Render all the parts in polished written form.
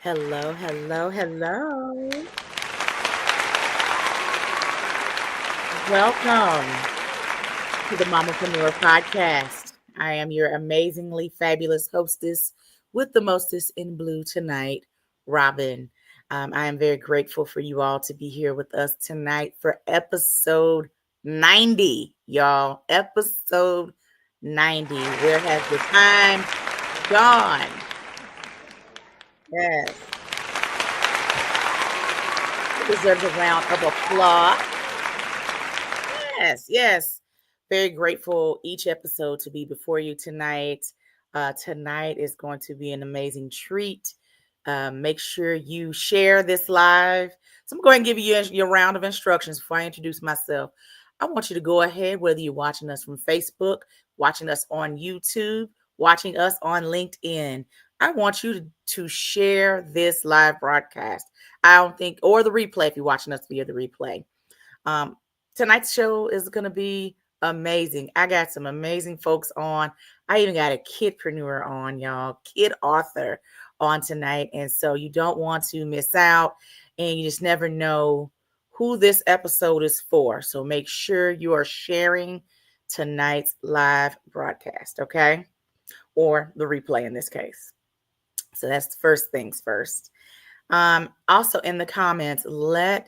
Hello, hello, hello. Welcome to the Mamapreneur podcast. I am your amazingly fabulous hostess with the mostest in blue tonight, Robin. I am very grateful for you all to be here with us tonight for episode 90, y'all. Episode 90. Where has the time gone? Yes. It deserves a round of applause. Yes, yes. Very grateful each episode to be before you tonight. Tonight is going to be an amazing treat. Make sure you share this live. So I'm going to give you your round of instructions before I introduce myself. I want you to go ahead, whether you're watching us from Facebook, watching us on YouTube, watching us on LinkedIn. I want you to share this live broadcast. I don't think, or the replay if you're watching us via the replay. Um, Tonight's show is going to be amazing. I got some amazing folks on. I even got a kidpreneur on, y'all, kid author on tonight. And so you don't want to miss out, and you just never know who this episode is for. So make sure you are sharing tonight's live broadcast, okay? Or the replay in this case. So that's first things first. Also in the comments, let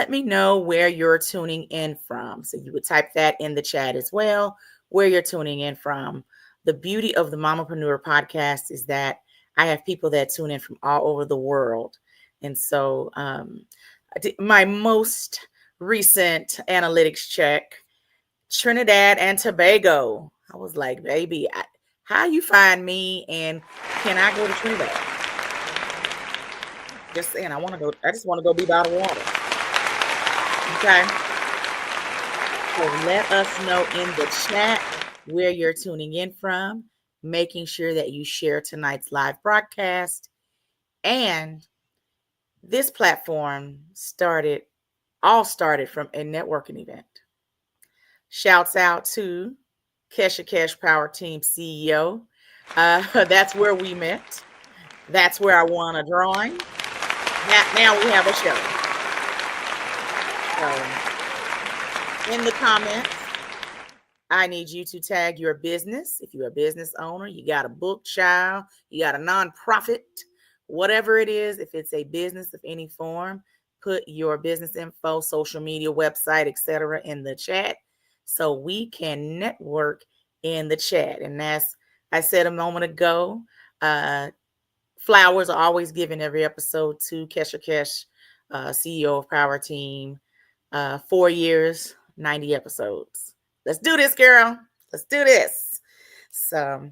me know where you're tuning in from. So you would type that in the chat as well, where you're tuning in from. The beauty of the Mamapreneur podcast is that I have people that tune in from all over the world. And so my most recent analytics check, Trinidad and Tobago. I was like, baby, how you find me, and can I go to Trinidad? Just saying, I just want to go be by the water. Okay. So let us know in the chat where you're tuning in from, making sure that you share tonight's live broadcast. And this platform started from a networking event. Shouts out to Kesha Cash Power Team CEO. That's where we met. That's where I won a drawing. Now we have a show. So in the comments, I need you to tag your business. If you're a business owner, you got a book, child, you got a nonprofit, whatever it is, if it's a business of any form, put your business info, social media, website, etc. in the chat so we can network in the chat. And as I said a moment ago, flowers are always given every episode to Kesha Kesh, CEO of Power Team. 4 years, 90 episodes. Let's do this, girl. Let's do this. So,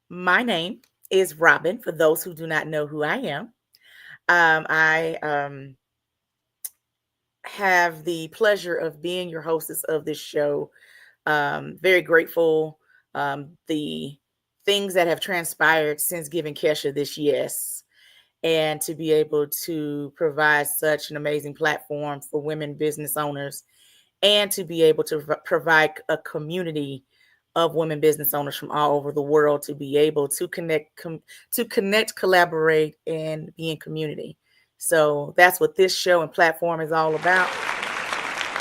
my name is Robin, for those who do not know who I am. I have the pleasure of being your hostess of this show. Very grateful. The things that have transpired since giving Kesha this yes, and to be able to provide such an amazing platform for women business owners, and to be able to provide a community of women business owners from all over the world to be able to connect, collaborate, and be in community. So that's what this show and platform is all about.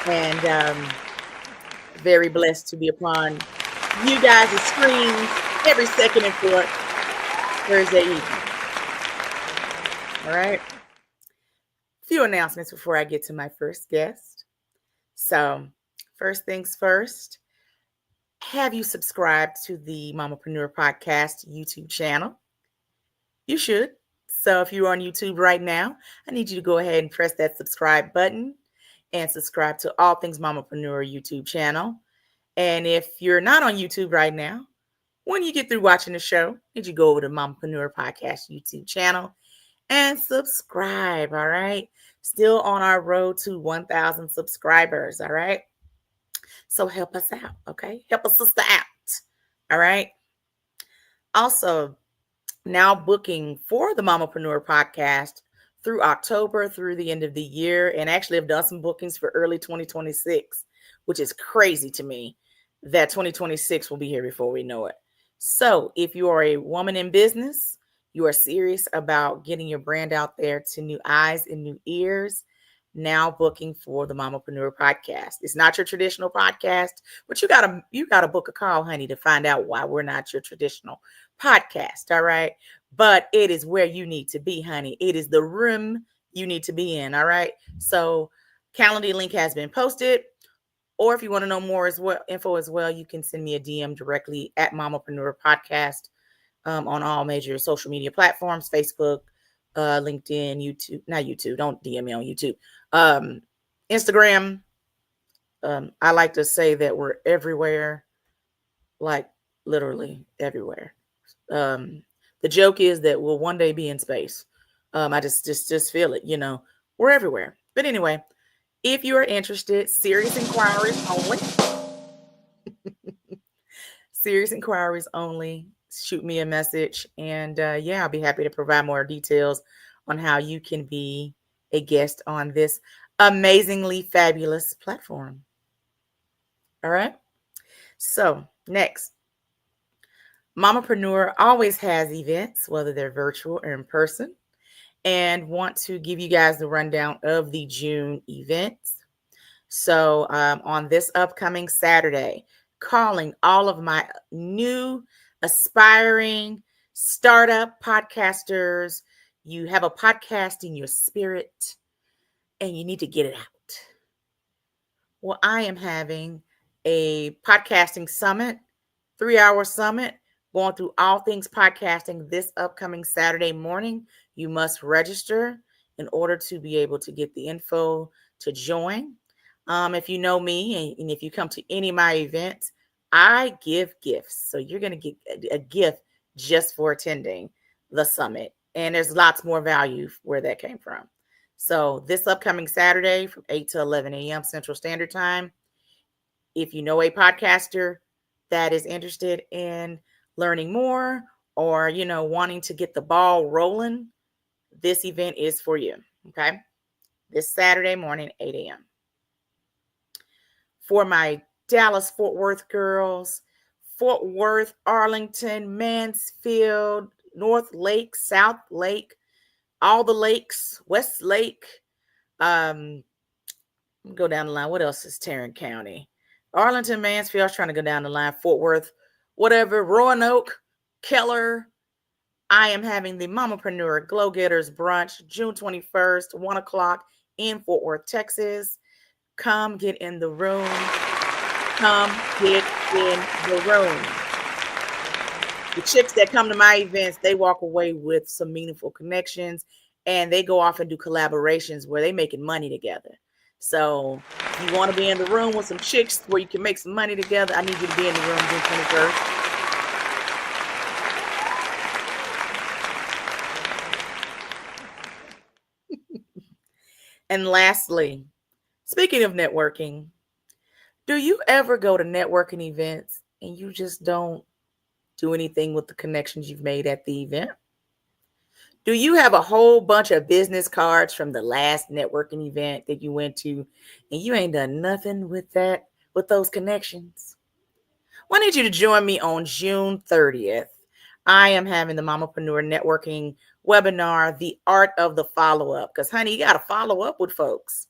And very blessed to be upon you guys' screens every second and fourth Thursday evening. All right. Few announcements before I get to my first guest. So, first things first, have you subscribed to the Mamapreneur Podcast YouTube channel? You should. So, if you're on YouTube right now, I need you to go ahead and press that subscribe button and subscribe to All Things Mamapreneur YouTube channel. And if you're not on YouTube right now, when you get through watching the show, need you go over to Mamapreneur Podcast YouTube channel and subscribe. All right. Still on our road to 1,000 subscribers. All right. So help us out. Okay. Help a sister out. All right. Also, now booking for the Mamapreneur podcast through October through the end of the year. And actually have done some bookings for early 2026, which is crazy to me that 2026 will be here before we know it. So if you are a woman in business, you are serious about getting your brand out there to new eyes and new ears, now booking for the Mamapreneur podcast. It's not your traditional podcast, but you gotta book a call, honey, to find out why we're not your traditional podcast. All right. But it is where you need to be, honey. It is the room you need to be in. All right. So Calendar link has been posted. Or if you want to know more as well, info as well, you can send me a DM directly at Mamapreneur Podcast on all major social media platforms, Facebook, LinkedIn, YouTube, not YouTube. Don't DM me on YouTube. Instagram. I like to say that we're everywhere, like literally everywhere. The joke is that we'll one day be in space. I just feel it, we're everywhere. But anyway, if you are interested, serious inquiries only. Serious inquiries only. Shoot me a message, and yeah, I'll be happy to provide more details on how you can be a guest on this amazingly fabulous platform. All right. So next, Mamapreneur always has events, whether they're virtual or in person, and want to give you guys the rundown of the June events. So on this upcoming Saturday, calling all of my new aspiring startup podcasters. You have a podcast in your spirit and you need to get it out. Well, I am having a podcasting summit, 3-hour summit, going through all things podcasting this upcoming Saturday morning. You must register in order to be able to get the info to join. If you know me and if you come to any of my events, I give gifts. So you're going to get a gift just for attending the summit. And there's lots more value where that came from. So this upcoming Saturday from 8 to 11 a.m. Central Standard Time, if you know a podcaster that is interested in learning more or, wanting to get the ball rolling, this event is for you. Okay. This Saturday morning, 8 a.m. For my Dallas Fort Worth girls, Fort Worth, Arlington, Mansfield, North Lake, South Lake, all the lakes, West Lake, go down the line. What else is Tarrant County? Arlington, Mansfield. I was trying to go down the line. Fort Worth, whatever. Roanoke, Keller. I am having the Mamapreneur Glow Getters Brunch, June 21st, 1 o'clock in Fort Worth, Texas. Come get in the room. Come get in the room. The chicks that come to my events, they walk away with some meaningful connections, and they go off and do collaborations where they're making money together. So if you want to be in the room with some chicks where you can make some money together, I need you to be in the room June 21st. And lastly, speaking of networking, do you ever go to networking events and you just don't do anything with the connections you've made at the event? Do you have a whole bunch of business cards from the last networking event that you went to and you ain't done nothing with those connections? Well, I need you to join me on June 30th. I am having the Mamapreneur Networking webinar, The Art of the Follow-Up. Because, honey, you got to follow up with folks.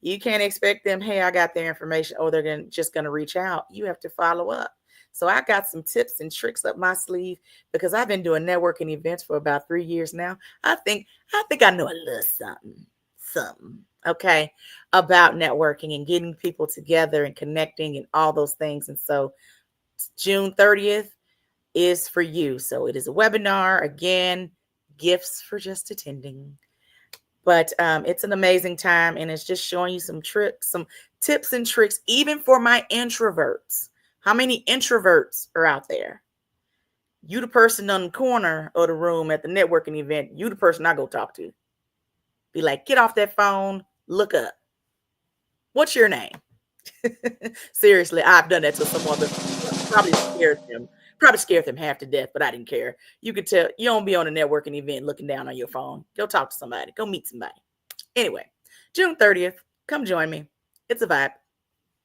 You can't expect them, hey, I got their information. Oh, they're just going to reach out. You have to follow up. So I got some tips and tricks up my sleeve because I've been doing networking events for about 3 years now. I think I know a little something, okay, about networking and getting people together and connecting and all those things. And so June 30th is for you. So it is a webinar. Again, gifts for just attending. But it's an amazing time, and it's just showing you some tricks, some tips and tricks, even for my introverts. How many introverts are out there? You the person on the corner of the room at the networking event. You the person I go talk to. Be like, get off that phone, look up. What's your name? Seriously, I've done that to someone that probably scared them half to death, but I didn't care. You could tell you don't be on a networking event looking down on your phone. Go talk to somebody. Go meet somebody. Anyway, June 30th, come join me. It's a vibe.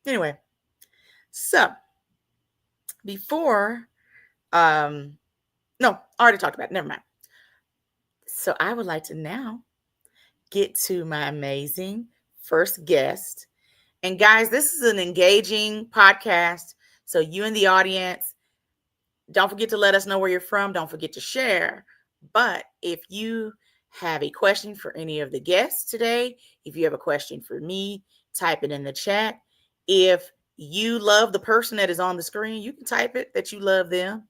Anyway, so before, no, I already talked about it. Never mind. So I would like to now get to my amazing first guest. And guys, this is an engaging podcast. So you in the audience, don't forget to let us know where you're from. Don't forget to share. But if you have a question for any of the guests today, if you have a question for me, type it in the chat. If you love the person that is on the screen, you can type it that you love them.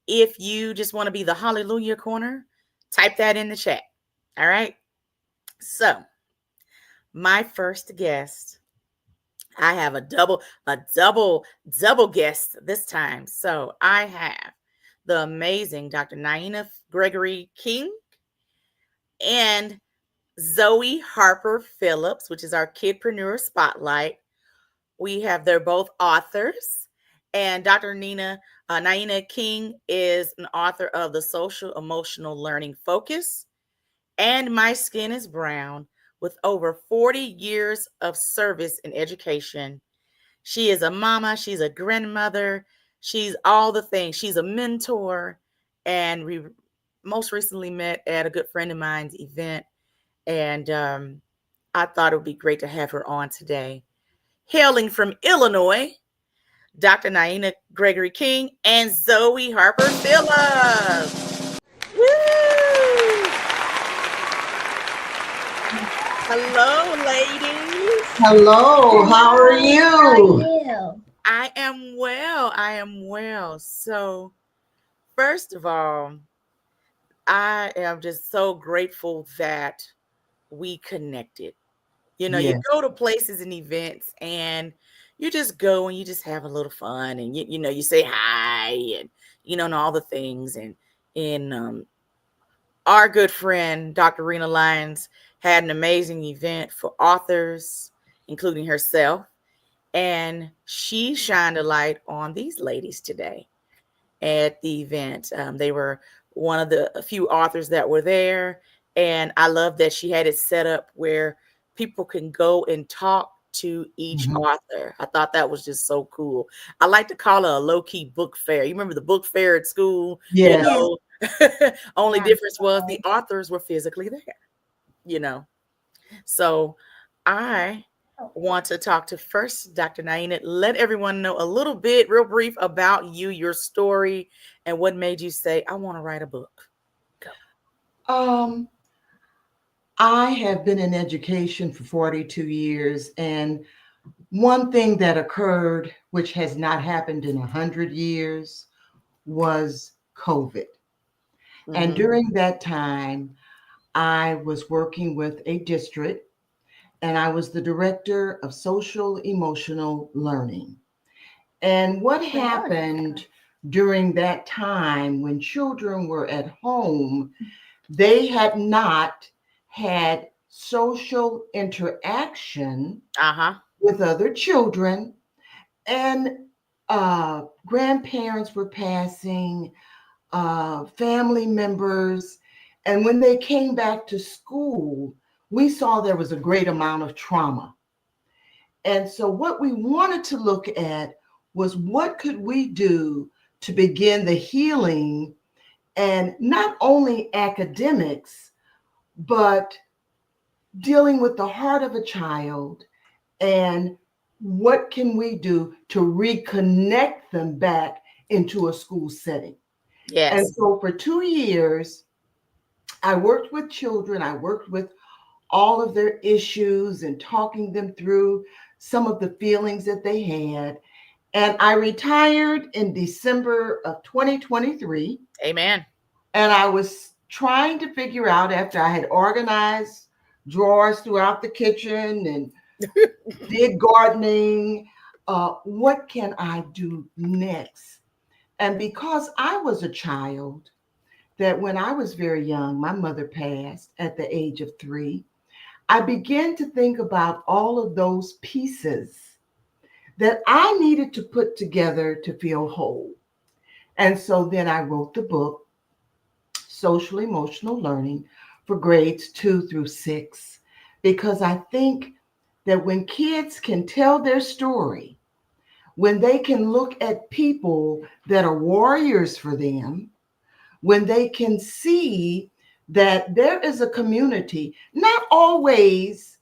If you just want to be the hallelujah corner, type that in the chat. All right. So, my first guest, I have a double guest this time. So, I have the amazing Dr. Naina Gregory King and Zoe Harper Phillips, which is our Kidpreneur Spotlight. They're both authors. And Dr. Naina King is an author of The Social Emotional Learning Focus and My Skin is Brown, with over 40 years of service in education. She is a mama, she's a grandmother, she's all the things. She's a mentor, and we most recently met at a good friend of mine's event, and I thought it would be great to have her on today. Hailing from Illinois, Dr. Naina Gregory King and Zoe Harper Phillips. Woo! Hello, ladies. Hello, how are you? I am well. I am well. So, first of all, I am just so grateful that we connected. You Yes. go to places and events and you just go and you just have a little fun and you say hi and and all the things and our good friend Dr. Rena Lyons had an amazing event for authors, including herself, and she shined a light on these ladies today at the event. They were one of the few authors that were there. And I love that she had it set up where people can go and talk to each author. I thought that was just so cool. I like to call it a low-key book fair. You remember the book fair at school? Yes. Only difference was the authors were physically there. So I want to talk to first Dr. Naina. Let everyone know a little bit, real brief, about you, your story, and what made you say, I want to write a book. Go. I have been in education for 42 years, and one thing that occurred, which has not happened in 100 years, was COVID. And during that time, I was working with a district, and I was the director of social emotional learning. And what happened during that time when children were at home, they had not had social interaction with other children, and grandparents were passing, family members. And when they came back to school, we saw there was a great amount of trauma. And so what we wanted to look at was what could we do to begin the healing, and not only academics, but dealing with the heart of a child, and what can we do to reconnect them back into a school setting. Yes. And so for 2 years, I worked with children. I worked with all of their issues and talking them through some of the feelings that they had. And I retired in December of 2023. Amen. And I was trying to figure out, after I had organized drawers throughout the kitchen and did gardening, what can I do next? And because I was a child, that when I was very young, my mother passed at the age of 3, I began to think about all of those pieces that I needed to put together to feel whole. And so then I wrote the book, Social Emotional Learning, for grades 2 through 6, because I think that when kids can tell their story, when they can look at people that are warriors for them, when they can see that there is a community, not always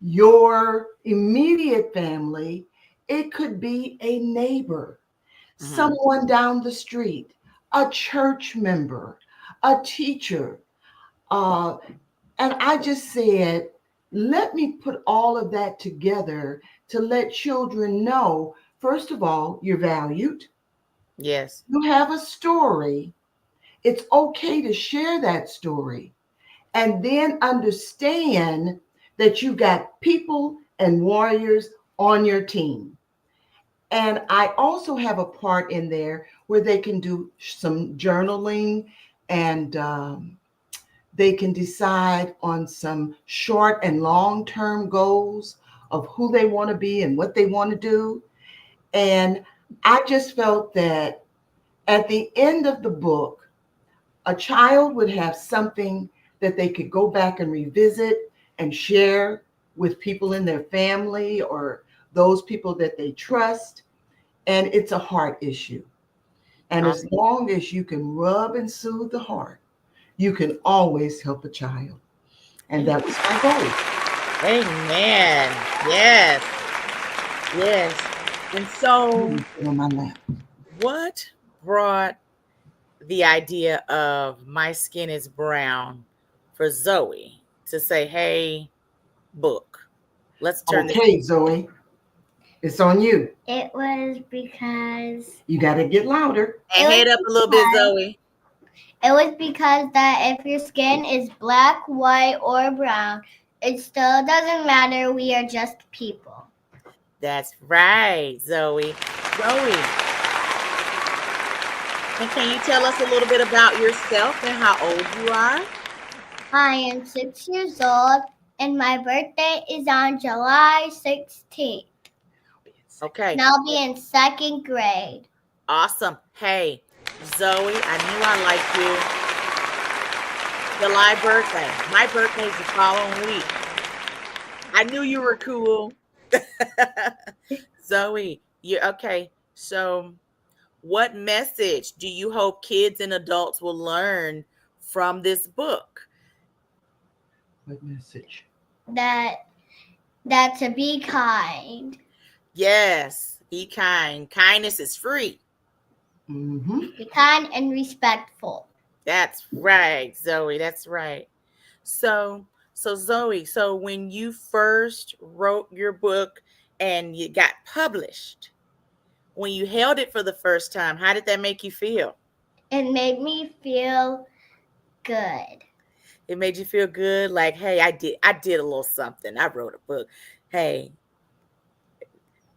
your immediate family, it could be a neighbor, Mm-hmm. someone down the street, a church member, a teacher. Uh, and I just said, let me put all of that together to let children know, first of all, you're valued. Yes. You have a story. It's okay to share that story. And then understand that you got people and warriors on your team. And I also have a part in there where they can do some journaling and they can decide on some short and long term goals of who they want to be and what they want to do. And I just felt that at the end of the book, a child would have something that they could go back and revisit and share with people in their family or those people that they trust. And it's a heart issue. And as Awesome. long as you can rub and soothe the heart, you can always help a child. And that was my goal. Amen. Yes. Yes. And so, Put on my lap. what brought the idea of my skin is brown for Zoe to say, hey, book, let's turn this. Okay, Zoe, it's on you. It was because You got to get louder. And head up a little bit, Zoe. that if your skin is black, white, or brown, it still doesn't matter. We are just people. That's right, Zoe. Zoe, and can you tell us a little bit about yourself and how old you are? I am 6 years old, and my birthday is on July 16th. Okay. And I'll be in second grade. Awesome. Hey, Zoe, I knew I liked you. July birthday. My birthday's the following week. I knew you were cool. Zoe, you okay. So, what message do you hope kids and adults will learn from this book? What message? That to be kind. Yes, be kind. Kindness is free. Mm-hmm. Be kind and respectful. That's right, Zoe. That's right. So Zoe, so when you first wrote your book and you got published, when you held it for the first time, how did that make you feel? It made me feel good. It made you feel good, like, hey, I did a little something. I wrote a book. Hey,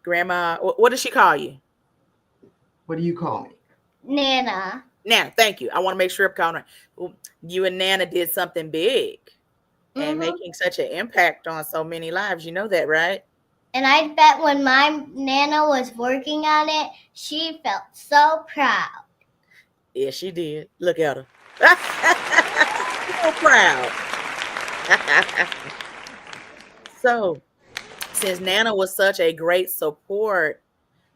Grandma, what does she call you? What do you call me? Nana. Nana, thank you. I want to make sure I'm calling her. Well, you and Nana did something big and Mm-hmm. making such an impact on so many lives. You know that, right? And I bet when my Nana was working on it, she felt so proud. Yeah, she did. Look at her. So proud. So, since Nana was such a great support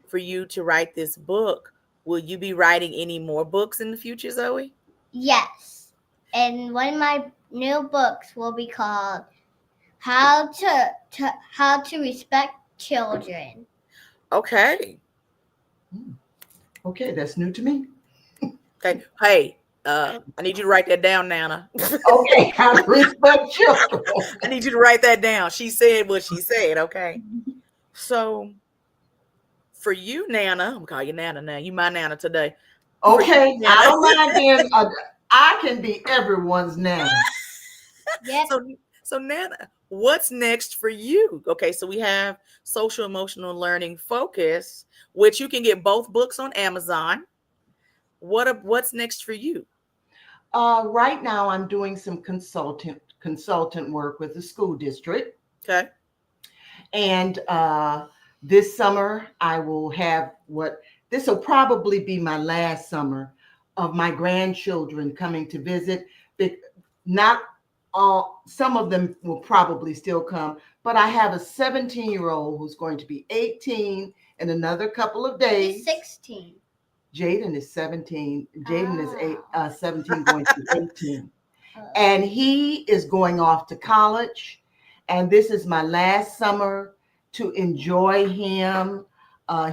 for you to write this book, will you be writing any more books in the future, Zoe? Yes. And one of my new books will be called How to Respect Children. Okay. Okay, that's new to me. Okay. Hey, I need you to write that down, Nana. Okay, how to respect children. I need you to write that down. She said what she said, okay? So, for you, Nana, I'm gonna call you Nana now. You my Nana today. For you, Okay, I Nana. don't mind being. I can be everyone's nana. Yep. So Nana, what's next for you? Okay, so we have social emotional learning focus, which you can get both books on Amazon. What's next for you? Right now, I'm doing some consultant work with the school district, Okay. and this summer I will have what this will probably be my last summer of my grandchildren coming to visit. Not all, some of them will probably still come, but I have a 17-year-old who's going to be 18 in another couple of days. He's 16. Jaden is 17. Jaden is Oh. 17 going to be 18. and he is going off to college. And this is my last summer to enjoy him.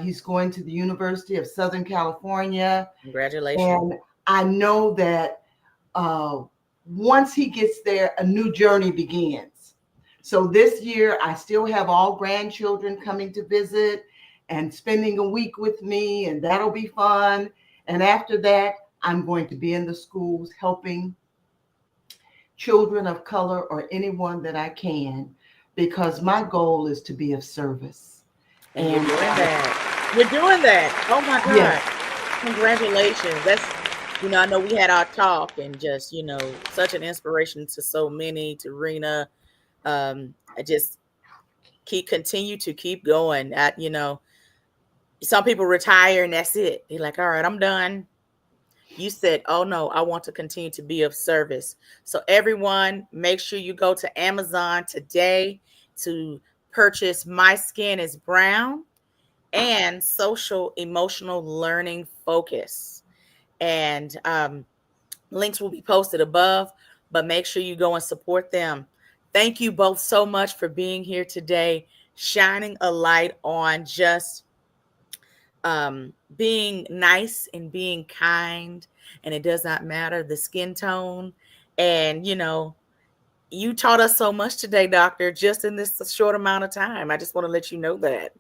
He's going to the University of Southern California. Congratulations. And I know that uh, once he gets there, a new journey begins. So this year, I still have all grandchildren coming to visit and spending a week with me, and that'll be fun. And after that, I'm going to be in the schools helping children of color or anyone that I can, because my goal is to be of service. And you're doing that. You're doing that. Oh my God. Yes. Congratulations. That's, I know we had our talk and just, such an inspiration to so many, to Rena. I just continue to keep going at, some people retire and that's it. They're like, all right, I'm done. You said, oh no, I want to continue to be of service. So everyone, make sure you go to Amazon today to purchase My Skin is Brown and Social Emotional Learning Focus. And links will be posted above, but make sure you go and support them. Thank you both so much for being here today, shining a light on just being nice and being kind, and it does not matter the skin tone. And you taught us so much today, doctor, just in this short amount of time. I just want to let you know that.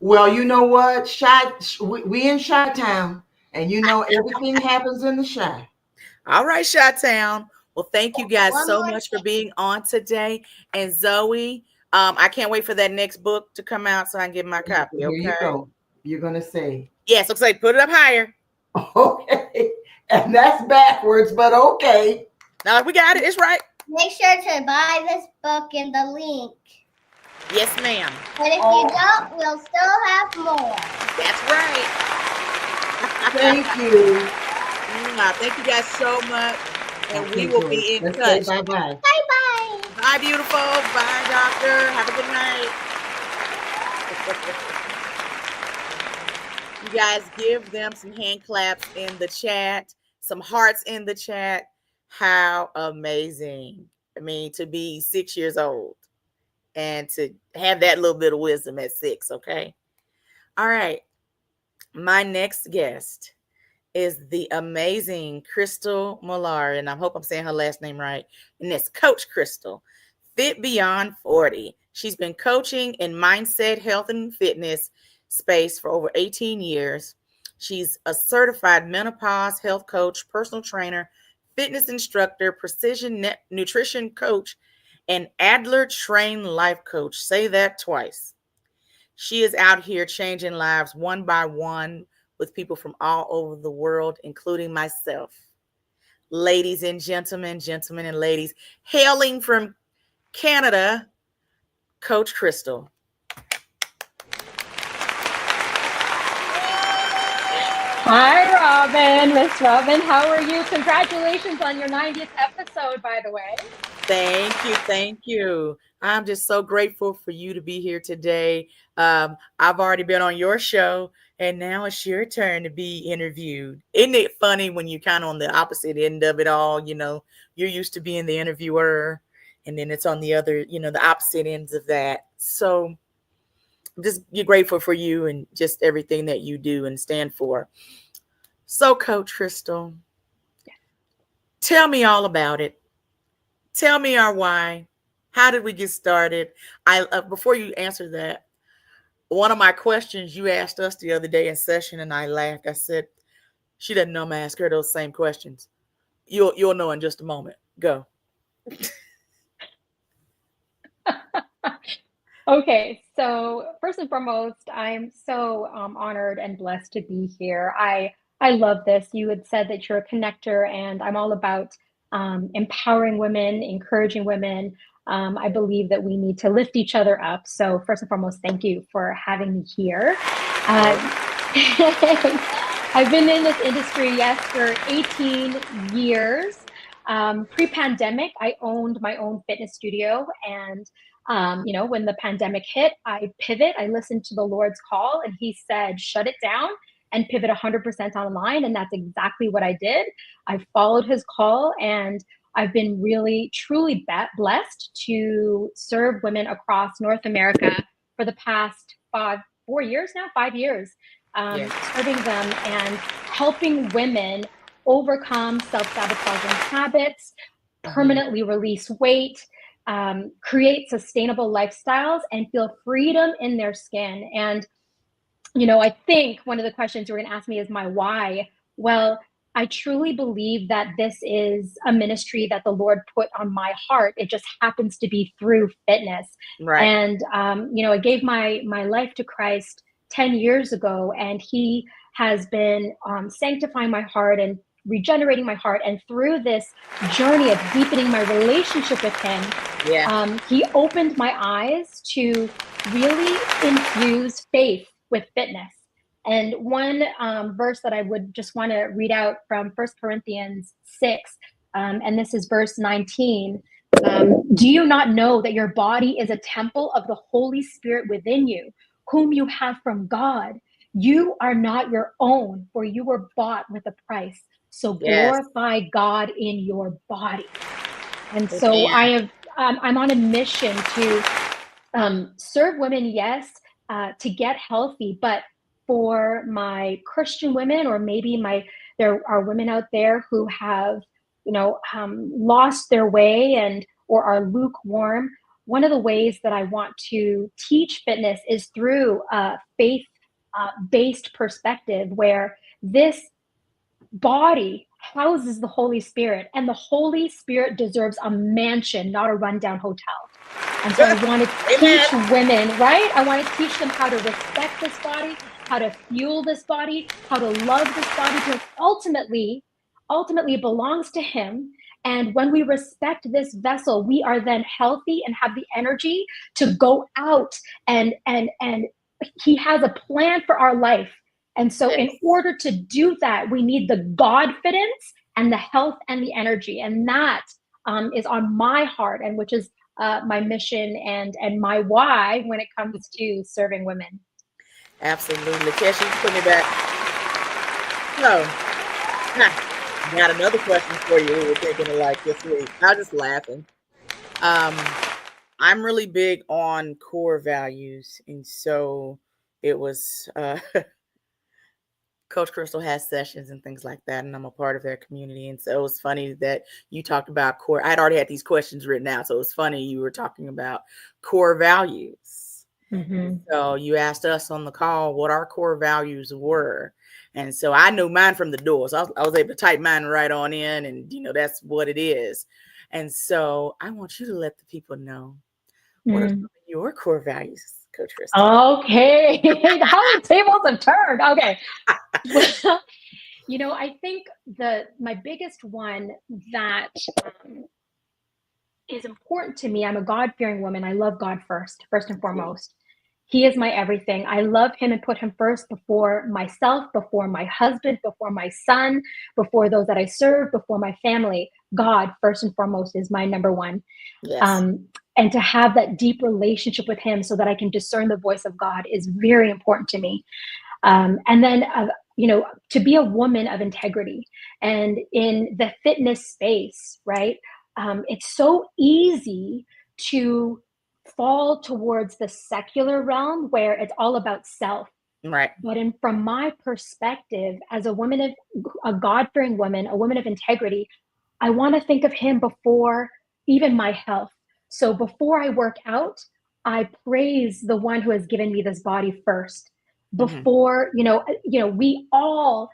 Well, you know what, we in Chi-Town, and everything happens in the Chi. All right, Chi-Town. Well, thank you guys so much for being on today. And Zoe, I can't wait for that next book to come out so I can get my copy. Here Okay. you go. You're gonna say. Yes, looks like put it up higher. Okay. And that's backwards, but okay. No, we got it. It's right. Make sure to buy this book in the link. Yes, ma'am. But if you don't, we'll still have more. That's right. Thank you. Thank you guys so much. And we will be in touch. Bye-bye. Bye-bye. Bye, beautiful. Bye, doctor. Have a good night. You guys give them some hand claps in the chat, some hearts in the chat. How amazing. I mean, to be 6 years old and to have that little bit of wisdom at 6, okay? All right. My next guest is the amazing Crystal Millar, and I hope I'm saying her last name right. And it's Coach Crystal, Fit Beyond 40. She's been coaching in mindset, health, and fitness space for over 18 years. She's a certified menopause health coach, personal trainer, fitness instructor, precision nutrition coach, and Adler trained life coach. Say that twice. She is out here changing lives one by one with people from all over the world, including myself. Ladies and gentlemen, gentlemen and ladies, hailing from Canada, Coach Crystal. Hi, Robin. Miss Robin, how are you? Congratulations on your 90th episode, by the way. Thank you. Thank you. I'm just so grateful for you to be here today. I've already been on your show, and now it's your turn to be interviewed. Isn't it funny when you're kind of on the opposite end of it all? You're used to being the interviewer, and then it's on the other, the opposite ends of that. So I'm just grateful for you and just everything that you do and stand for. So, Coach Crystal, tell me all about it. Tell me our why. How did we get started? Before you answer that, one of my questions you asked us the other day in session, and I laughed. I said, she doesn't know I'm gonna ask her those same questions. You'll know in just a moment. Go. Okay, so first and foremost, I'm so honored and blessed to be here. I love this. You had said that you're a connector, and I'm all about empowering women, encouraging women. I believe that we need to lift each other up. So first and foremost, thank you for having me here. I've been in this industry, yes, for 18 years. Pre-pandemic, I owned my own fitness studio, and when the pandemic hit, I listened to the Lord's call, and he said, shut it down and pivot 100% online. And that's exactly what I did. I followed his call, and I've been really, truly blessed to serve women across North America for the past 5 years now, 5 years, Yeah. serving them and helping women overcome self-sabotaging habits, Mhm. permanently release weight, create sustainable lifestyles, and feel freedom in their skin. And I think one of the questions you're going to ask me is my why. Well, I truly believe that this is a ministry that the Lord put on my heart. It just happens to be through fitness. Right. And, I gave my life to Christ 10 years ago, and He has been sanctifying my heart and regenerating my heart. And through this journey of deepening my relationship with Him, Yeah. He opened my eyes to really infuse faith with fitness. And one verse that I would just want to read out from 1 Corinthians 6, and this is verse 19. Do you not know that your body is a temple of the Holy Spirit within you, whom you have from God? You are not your own, for you were bought with a price. So Yes. glorify God in your body. And so Amen. I'm on a mission to serve women, yes, to get healthy, but for my Christian women, or maybe there are women out there who have, lost their way and or are lukewarm. One of the ways that I want to teach fitness is through a faith based perspective, where this body houses the Holy Spirit, and the Holy Spirit deserves a mansion, not a rundown hotel. And so I want to Amen. teach women, right? I want to teach them how to respect this body, how to fuel this body, how to love this body, because ultimately it belongs to Him. And when we respect this vessel, we are then healthy and have the energy to go out and He has a plan for our life. And so in Yes. order to do that, we need the Godfidence and the health and the energy. And that is on my heart, and which is my mission and my why when it comes to serving women. Absolutely. Kesha, you put me back. So, got another question for you. We were taking it like this week. I was just laughing. Um, I'm really big on core values, and so it was Coach Crystal has sessions and things like that, and I'm a part of their community. And so it was funny that you talked about core. I had already had these questions written out, so it was funny you were talking about core values. Mm-hmm. So you asked us on the call what our core values were. And so I knew mine from the door. So I was able to type mine right on in, and that's what it is. And so I want you to let the people know what are some of your core values, Coach Crystal. Okay. How the tables have turned. Okay. Well, I think my biggest one that is important to me. I'm a God-fearing woman. I love God first and foremost. He is my everything. I love Him and put Him first before myself, before my husband, before my son, before those that I serve, before my family. God, first and foremost, is my number one. Yes. And to have that deep relationship with Him so that I can discern the voice of God is very important to me. And then, to be a woman of integrity. And in the fitness space, right? It's so easy to fall towards the secular realm where it's all about self. Right. But from my perspective, as a God-fearing woman, a woman of integrity, I want to think of Him before even my health. So before I work out, I praise the one who has given me this body first. Mm-hmm. Before, we all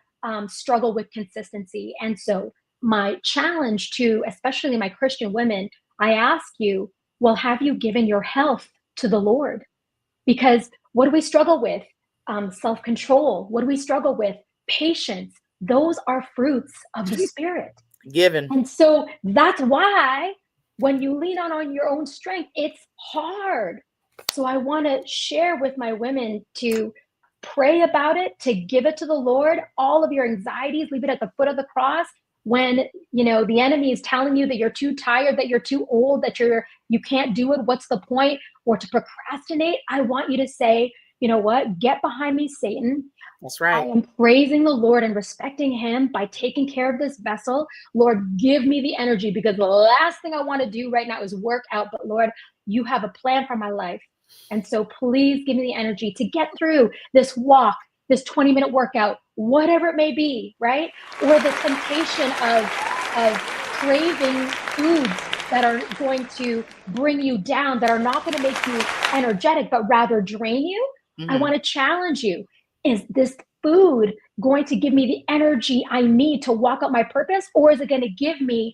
struggle with consistency. And so my challenge to, especially my Christian women, I ask you, well, have you given your health to the Lord? Because what do we struggle with? Self-control. What do we struggle with? Patience. Those are fruits of the Spirit. Given. And so that's why when you lean on your own strength, it's hard. So I want to share with my women to pray about it, to give it to the Lord. All of your anxieties, leave it at the foot of the cross. When the enemy is telling you that you're too tired, that you're too old, that you can't do it, what's the point? Or to procrastinate, I want you to say, you know what? Get behind me, Satan. That's I right. am praising the Lord and respecting him by taking care of this vessel. Lord, give me the energy, because the last thing I want to do right now is work out. But Lord, you have a plan for my life. And so please give me the energy to get through this walk, this 20-minute workout, whatever it may be, right? Or the temptation of craving foods that are going to bring you down, that are not going to make you energetic, but rather drain you. I want to challenge you. Is this food going to give me the energy I need to walk out my purpose? Or is it going to give me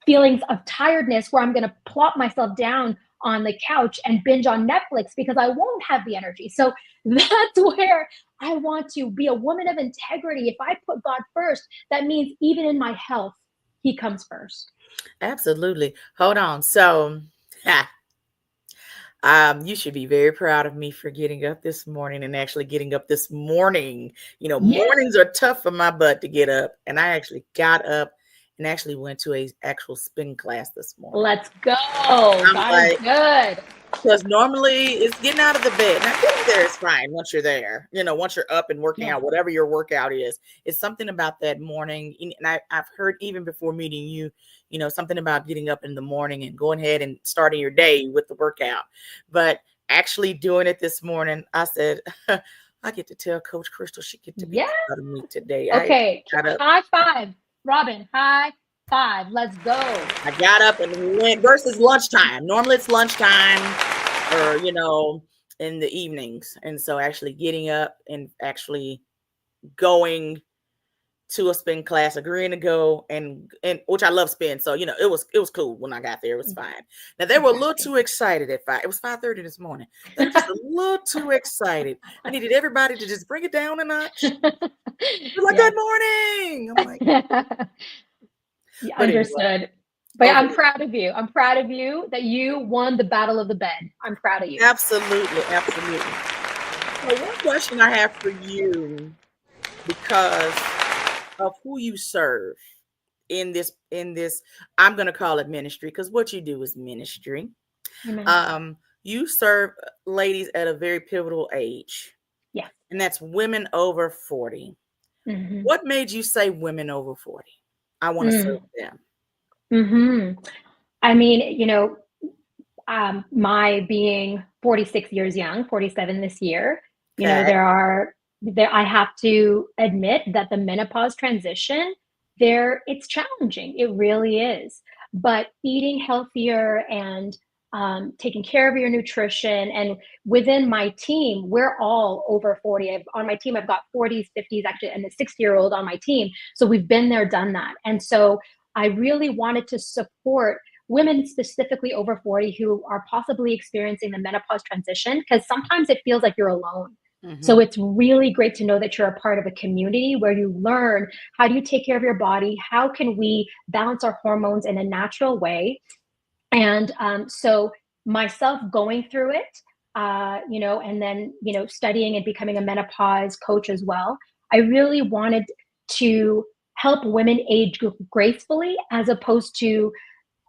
feelings of tiredness where I'm going to plop myself down on the couch and binge on Netflix because I won't have the energy? So that's where I want to be a woman of integrity. If I put God first, that means even in my health, he comes first. Absolutely. Hold on. So, you should be very proud of me for getting up this morning and actually getting up this morning. Yeah. Mornings are tough for my butt to get up, and I actually got up and actually went to a actual spin class this morning. Let's go. I'm God is like, good. because normally it's getting out of the bed. Now, getting there is fine once you're there. Once you're up and working Yeah. out, whatever your workout is, it's something about that morning. And I've heard even before meeting you, something about getting up in the morning and going ahead and starting your day with the workout. But actually doing it this morning, I said, I get to tell Coach Crystal she get to be Yeah. proud of me today. Okay. I got up. High five. Robin, high five. Let's go. I got up and went versus lunchtime. Normally it's lunchtime or, in the evenings. And so actually getting up and actually going to a spin class, agreeing to go and which I love spin. So, it was cool when I got there. It was fine. Now they were a little too excited at 5. It was 5:30 this morning. They were just a little too excited. I needed everybody to just bring it down a notch. They're like, Yes. good morning. I'm like, Yeah, but anyway, understood. But over I'm proud of you. I'm proud of you that you won the battle of the bed. I'm proud of you. absolutely, absolutely. So one question I have for you, because of who you serve in this, I'm going to call it ministry, because what you do is ministry. Amen. You serve ladies at a very pivotal age, Yes. and that's women over 40. Mm-hmm. What made you say women over 40? I want to serve them. Mm-hmm. I mean, my being 46 years young, 47 this year, Okay. I have to admit that the menopause transition it's challenging. It really is. But eating healthier and taking care of your nutrition, and within my team, we're all over 40. On my team, I've got 40s, 50s, actually, and a 60-year-old on my team. So we've been there, done that. And so I really wanted to support women specifically over 40 who are possibly experiencing the menopause transition, because sometimes it feels like you're alone. So it's really great to know that you're a part of a community where you learn, how do you take care of your body? How can we balance our hormones in a natural way? And so myself going through it, and then, studying and becoming a menopause coach as well, I really wanted to help women age gracefully as opposed to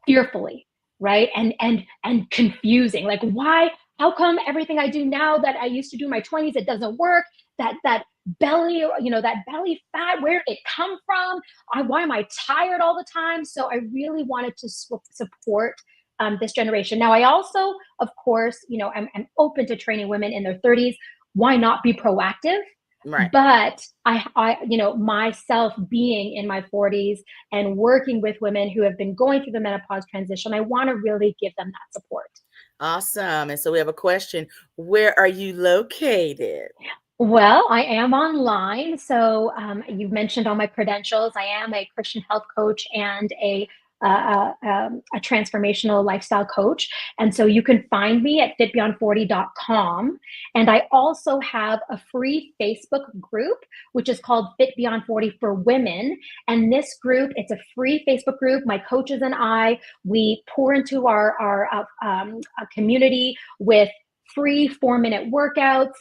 fearfully, right? And confusing. Like, why, how come everything I do now that I used to do in my 20s, it doesn't work? That belly, that belly fat, where did it come from? Why am I tired all the time? So I really wanted to support this generation. Now, I also, of course, I'm open to training women in their 30s. Why not be proactive? Right. But myself being in my 40s and working with women who have been going through the menopause transition, I want to really give them that support. Awesome. And so we have a question. Where are you located? Well, I am online. So you've mentioned all my credentials. I am a Christian health coach and a transformational lifestyle coach. And so you can find me at fitbeyond40.com. And I also have a free Facebook group, which is called Fit Beyond 40 for Women. And this group, it's a free Facebook group. My coaches and I, we pour into our community with free 4-minute workouts.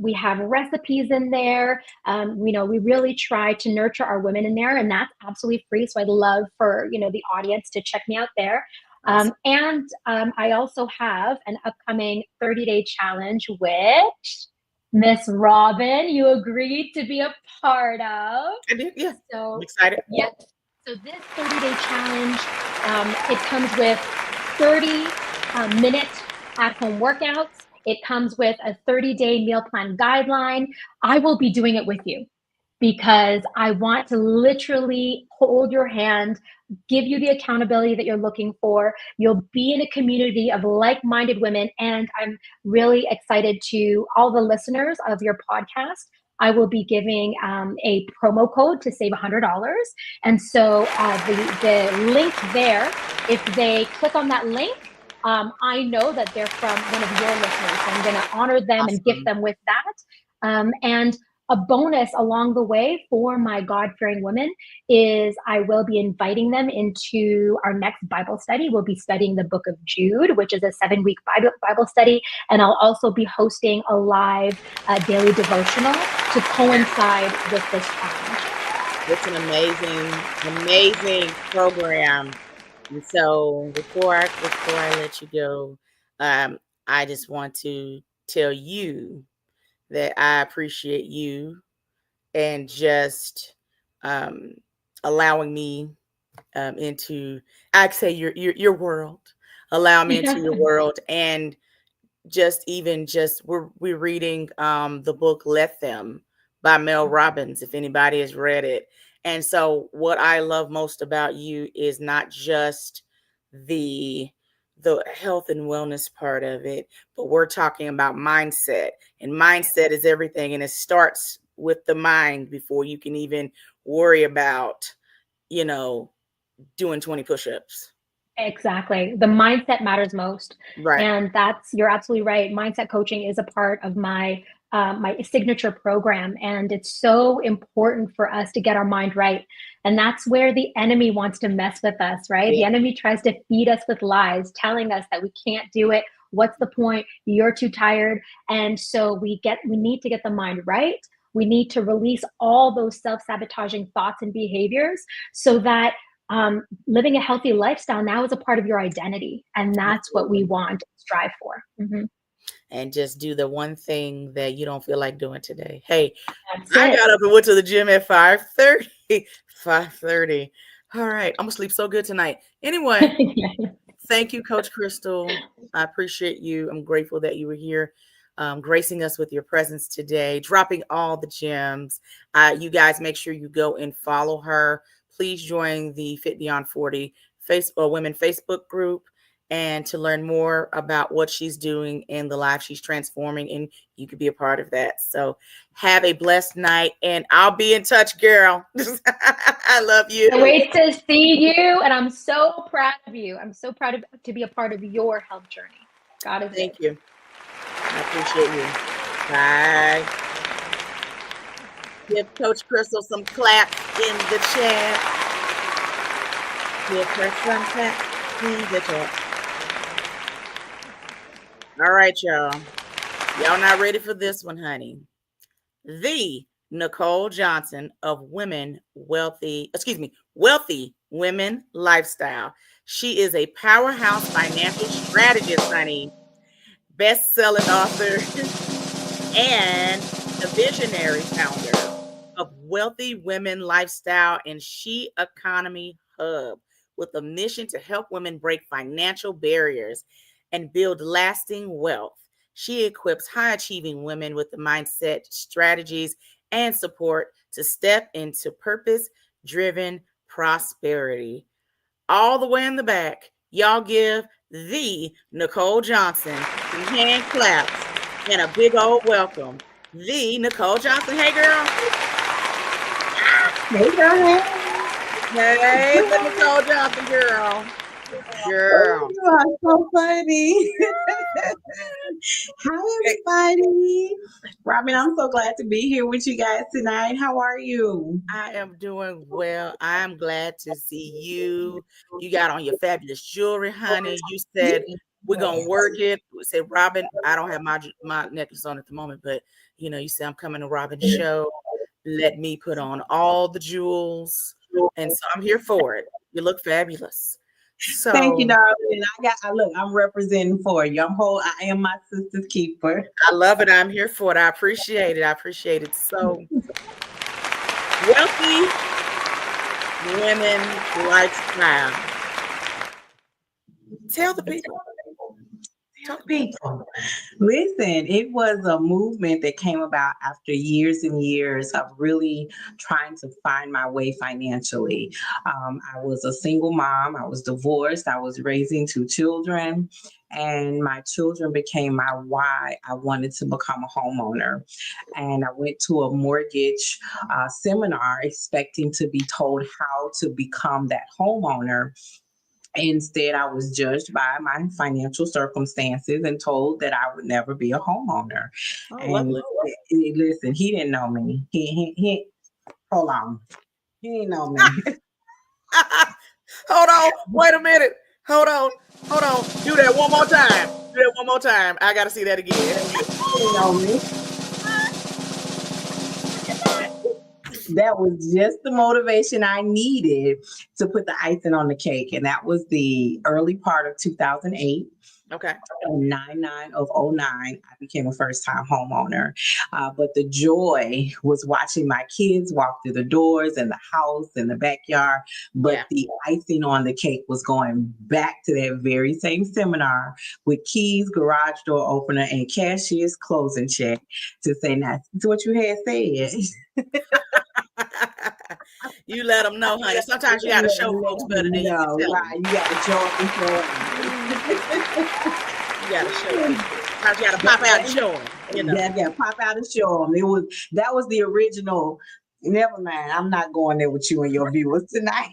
We have recipes in there. We really try to nurture our women in there, and that's absolutely free. So I'd love for, the audience to check me out there. Awesome. And I also have an upcoming 30-day challenge, which Miss Robin, you agreed to be a part of. I did, yeah. I'm So, excited. yep. So this 30-day challenge, it comes with 30 minute at-home workouts. It comes with a 30-day meal plan guideline. I will be doing it with you because I want to literally hold your hand, give you the accountability that you're looking for. You'll be in a community of like-minded women, and I'm really excited to all the listeners of your podcast. I will be giving a promo code to save $100. And so the link there, if they click on that link, I know that they're from one of your listeners. So I'm going to honor them and gift Awesome. them with that. And a bonus along the way for my God-fearing women is I will be inviting them into our next Bible study. We'll be studying the book of Jude, which is a 7-week Bible study. And I'll also be hosting a live daily devotional to coincide with this challenge. It's an amazing program. And so before I let you go, I just want to tell you that I appreciate you and just um, allowing me into, I'd say your world. Allow me into your world, and we're reading the book Let Them by Mel Robbins, if anybody has read it. And so what I love most about you is not just the health and wellness part of it, but we're talking about mindset. And mindset is everything, and it starts with the mind before you can even worry about, you know, doing 20 push-ups. Exactly. The mindset matters most. Right. And you're absolutely right. Mindset coaching is a part of my signature program. And it's so important for us to get our mind right. And that's where the enemy wants to mess with us, right? The Yeah. enemy tries to feed us with lies, telling us that we can't do it. What's the point? You're too tired. And so we need to get the mind right. We need to release all those self-sabotaging thoughts and behaviors so that living a healthy lifestyle now is a part of your identity. And that's what we want to strive for. Mm-hmm. And just do the one thing that you don't feel like doing today. Hey, That's I it. got up and went to the gym at 5:30. 5:30. All right. I'm gonna sleep so good tonight. Anyway, thank you, Coach Crystal. I appreciate you. I'm grateful that you were here, gracing us with your presence today, dropping all the gems. You guys make sure you go and follow her. Please join the Fit Beyond 40 Women Facebook group, and to learn more about what she's doing and the life she's transforming, and you could be a part of that. So have a blessed night, and I'll be in touch, girl. I love you. Can't wait to see you, and I'm so proud of you. I'm so proud to be a part of your health journey. God is Thank good. you. I appreciate you. Bye. Give Coach Crystal some claps in the chat. Give her some claps in the chat. All right, y'all. Y'all not ready for this one, honey. The Nicole Johnson of Wealthy Women Lifestyle. She is a powerhouse financial strategist, honey. Best-selling author and the visionary founder of Wealthy Women Lifestyle and She Economy Hub, with a mission to help women break financial barriers and build lasting wealth. She equips high achieving women with the mindset, strategies, and support to step into purpose driven prosperity. All the way in the back, y'all give the Nicole Johnson some hand claps and a big old welcome. The Nicole Johnson. Hey, girl. Hey, girl. Hey, the Nicole Johnson girl. Girl. Oh, you are so funny. Hi, everybody. Robin, I'm so glad to be here with you guys tonight. How are you? I am doing well. I'm glad to see you. You got on your fabulous jewelry, honey. You said we're gonna work it. We said, Robin, I don't have my necklace on at the moment, but you said I'm coming to Robin's show. Let me put on all the jewels. And so I'm here for it. You look fabulous. Thank you, So darling. Look, I'm representing for you. I am my sister's keeper. I love it. I'm here for it. I appreciate it. I appreciate it. So wealthy women lifestyle. Tell the people. Talk about it. People. Listen, it was a movement that came about after years and years of really trying to find my way financially. I was a single mom, I was divorced, I was raising two children, and my children became my why I wanted to become a homeowner. And I went to a mortgage seminar expecting to be told how to become that homeowner. Instead, I was judged by my financial circumstances and told that I would never be a homeowner. Oh, And lovely. listen, he didn't know me. He hold on. He didn't know me. Hold on. Wait a minute. Hold on. Hold on. Do that one more time. Do that one more time. I gotta see that again. He didn't know me. That was just the motivation I needed to put the icing on the cake. And that was the early part of 2008. Okay. On 9/9 of '09, I became a first time homeowner. But the joy was watching my kids walk through the doors and the house and the backyard. But Yeah. the icing on the cake was going back to that very same seminar with keys, garage door opener, and cashier's closing check to say, now, that's what you had said. You let them know, honey. Sometimes you gotta show folks better than you can No, tell them. right. You got to show up and show out. You gotta show people. Sometimes you gotta pop out and show them. You know. Yeah, pop out and show them. That was the original. Never mind. I'm not going there with you and your viewers tonight.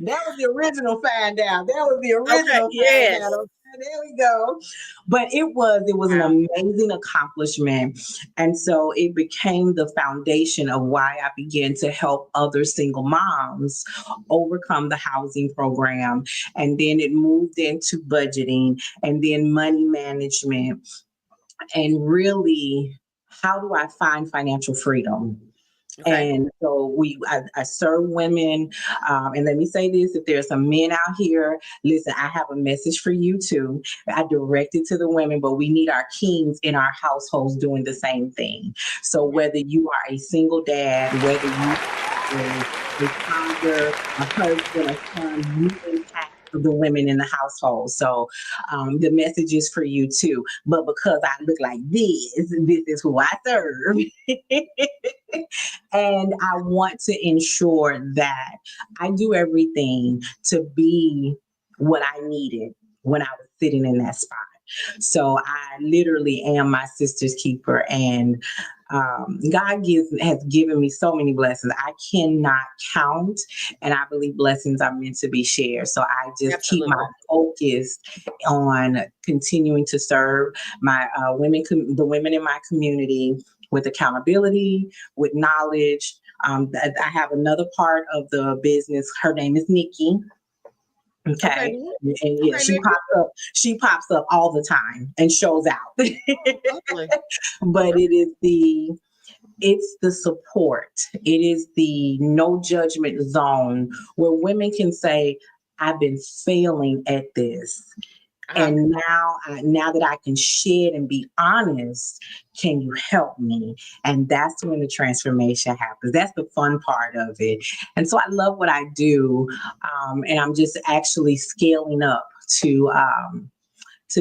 That was the original find out. That was the Okay. original Yes. find out. Okay, there we go. But it was an Wow. amazing accomplishment. And so it became the foundation of why I began to help other single moms overcome the housing program. And then it moved into budgeting and then money management and really how do I find financial freedom? Okay. And so I serve women. And let me say this, if there's some men out here, listen, I have a message for you too. I direct it to the women, but we need our kings in our households doing the same thing. So whether you are a single dad, whether you are a father, a husband, a son, you impact the women in the household. So the message is for you too. But because I look like this is who I serve. And I want to ensure that I do everything to be what I needed when I was sitting in that spot. So I literally am my sister's keeper, and has given me so many blessings. I cannot count, and I believe blessings are meant to be shared. So I just keep Absolutely. my focus on continuing to serve my the women in my community with accountability, with knowledge. I have another part of the business. Her name is Nikki. Okay. Okay. And yeah, Okay, she Nikki. pops up. She pops up all the time and shows out. Oh, lovely. But it's the support. It is the no judgment zone where women can say, I've been failing at this. Uh-huh. And now that I can shed and be honest, can you help me? And that's when the transformation happens. That's the fun part of it. And so I love what I do. And I'm just actually scaling up to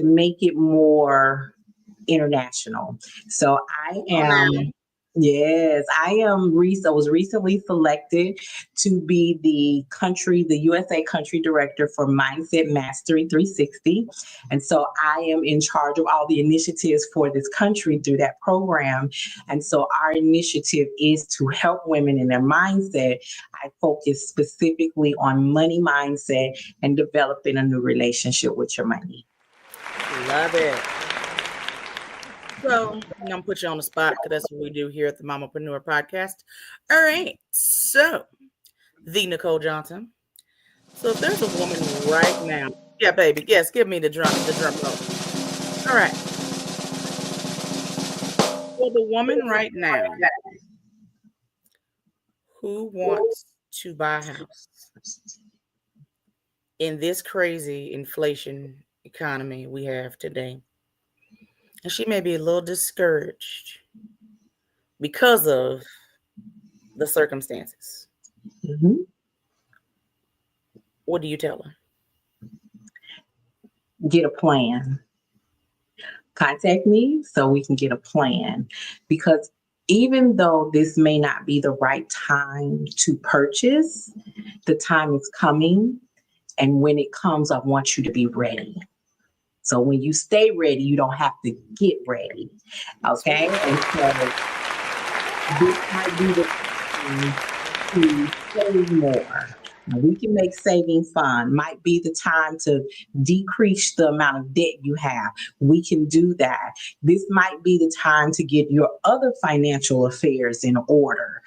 make it more international. So I Oh, am, now. yes, I was recently selected to be the USA country director for Mindset Mastery 360. And so I am in charge of all the initiatives for this country through that program. And so our initiative is to help women in their mindset. I focus specifically on money mindset and developing a new relationship with your money. Love it. So I'm gonna put you on the spot because that's what we do here at the Mamapreneur podcast. All right. So the Nicole Johnson. So if there's a woman right now, yeah, baby, yes, give me the drum roll. All right. So the woman right now who wants to buy a house in this crazy inflation economy we have today. And she may be a little discouraged because of the circumstances. Mhm. What do you tell her? Get a plan. Contact me so we can get a plan. Because even though this may not be the right time to purchase, the time is coming. And when it comes, I want you to be ready. So when you stay ready, you don't have to get ready. Okay? And so this might be the time to save more. Now, we can make saving fun. Might be the time to decrease the amount of debt you have. We can do that. This might be the time to get your other financial affairs in order.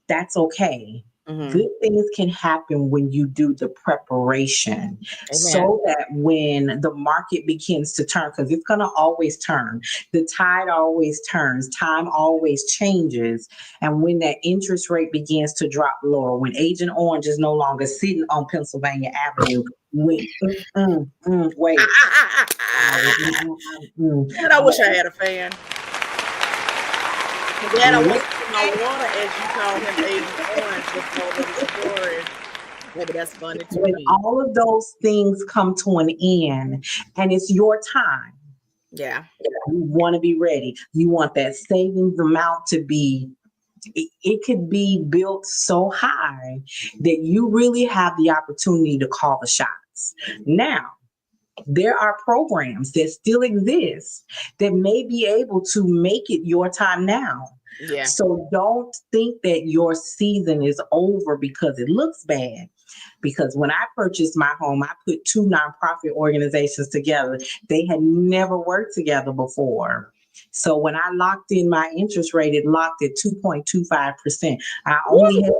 That's okay. Mm-hmm. Good things can happen when you do the preparation. Amen. So that when the market begins to turn, because it's going to always turn, the tide always turns, time always changes. And when that interest rate begins to drop lower, when Agent Orange is no longer sitting on Pennsylvania Avenue, wait, wait. And I wish I had a fan. Dad, I want my water, as you call him, Agent Orange, before the story. Maybe that's funny to When me. all of those things come to an end and it's your time, Yeah. you want to be ready. You want that savings amount to be, it could be built so high that you really have the opportunity to call the shots. Now, there are programs that still exist that may be able to make it your time now. Yeah. So don't think that your season is over because it looks bad. Because when I purchased my home, I put two nonprofit organizations together. They had never worked together before. So when I locked in my interest rate, it locked at 2.25%. I only had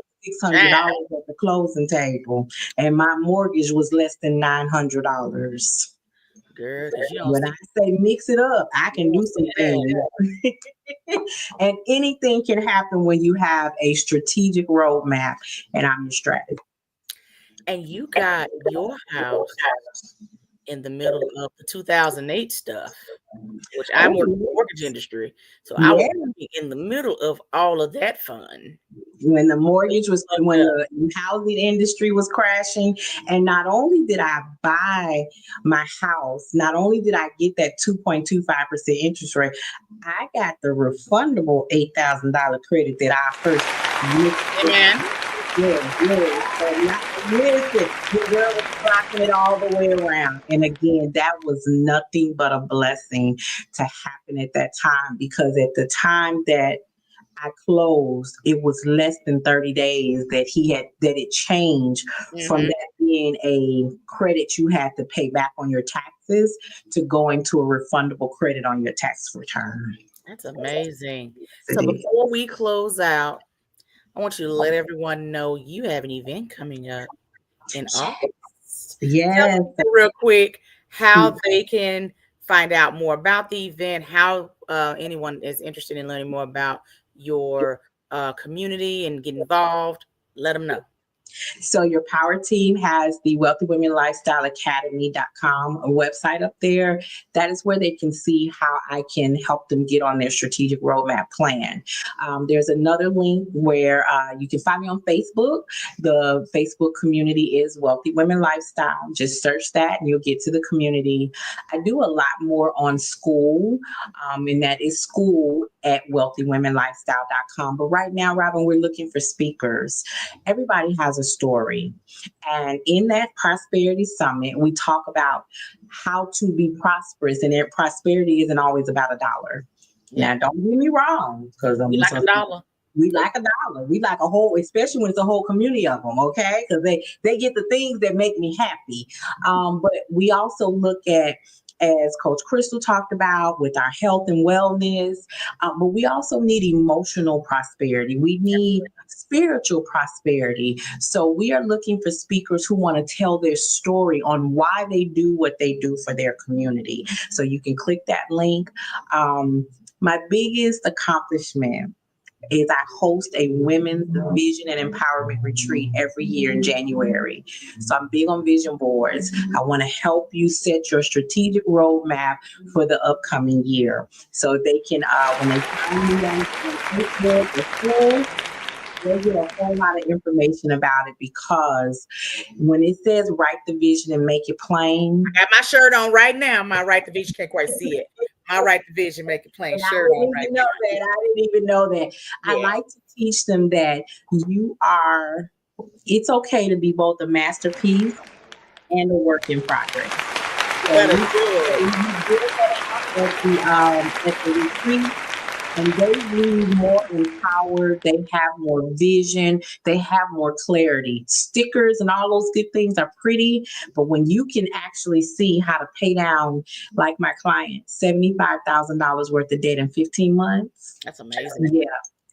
$600 at the closing table, and my mortgage was less than $900. Girl, because you don't When I say mix it up, I can do some things. And anything can happen when you have a strategic roadmap, and I'm your strategist. And you got your house in the middle of the 2008 stuff, which I'm working in the mortgage industry. So I was in the middle of all of that fun. When the mortgage was, when the housing industry was crashing. And not only did I buy my house, not only did I get that 2.25% interest rate, I got the refundable $8,000 credit that I first missed. Amen. Listen, the girl was rocking it all the way around. And again, that was nothing but a blessing to happen at that time, because at the time that I closed, it was less than 30 days that it changed from that being a credit you had to pay back on your taxes to going to a refundable credit on your tax return. That's amazing. So before we close out, I want you to let everyone know you have an event coming up in August. Yes. Tell them real quick how they can find out more about the event, how anyone is interested in learning more about your community and get involved. Let them know. So your power team has the Wealthy Women Lifestyle Academy.com website up there. That is where they can see how I can help them get on their strategic roadmap plan. There's another link where you can find me on Facebook. The Facebook community is Wealthy Women Lifestyle. Just search that and you'll get to the community. I do a lot more on school, and that is school at wealthywomenlifestyle.com. But right now, Robin, we're looking for speakers. Everybody has a story. And in that prosperity summit, we talk about how to be prosperous, and that prosperity isn't always about a dollar. Yeah. Now, don't get me wrong, because we like a dollar. We like a dollar. We like a whole, especially when it's a whole community of them, okay? Because they get the things that make me happy. But we also look at, as Coach Crystal talked about, with our health and wellness, but we also need emotional prosperity. We need spiritual prosperity. So we are looking for speakers who want to tell their story on why they do what they do for their community. So you can click that link. My biggest accomplishment is I host a women's vision and empowerment retreat every year in January. So I'm big on vision boards. I want to help you set your strategic roadmap for the upcoming year. So they can, when they find me on Facebook or Twitter, they get a whole lot of information about it, because when it says write the vision and make it plain, I got my shirt on right now. My Write the Vision, can't quite see it. My Write the Vision, make it plain and shirt on right now. I didn't even know that. I Yeah. like to teach them that it's okay to be both a masterpiece and a work in progress. So Better you do it. at the retreat, and they leave more empowered. They have more vision. They have more clarity. Stickers and all those good things are pretty, but when you can actually see how to pay down, like my client, $75,000 worth of debt in 15 months. That's amazing. Yeah.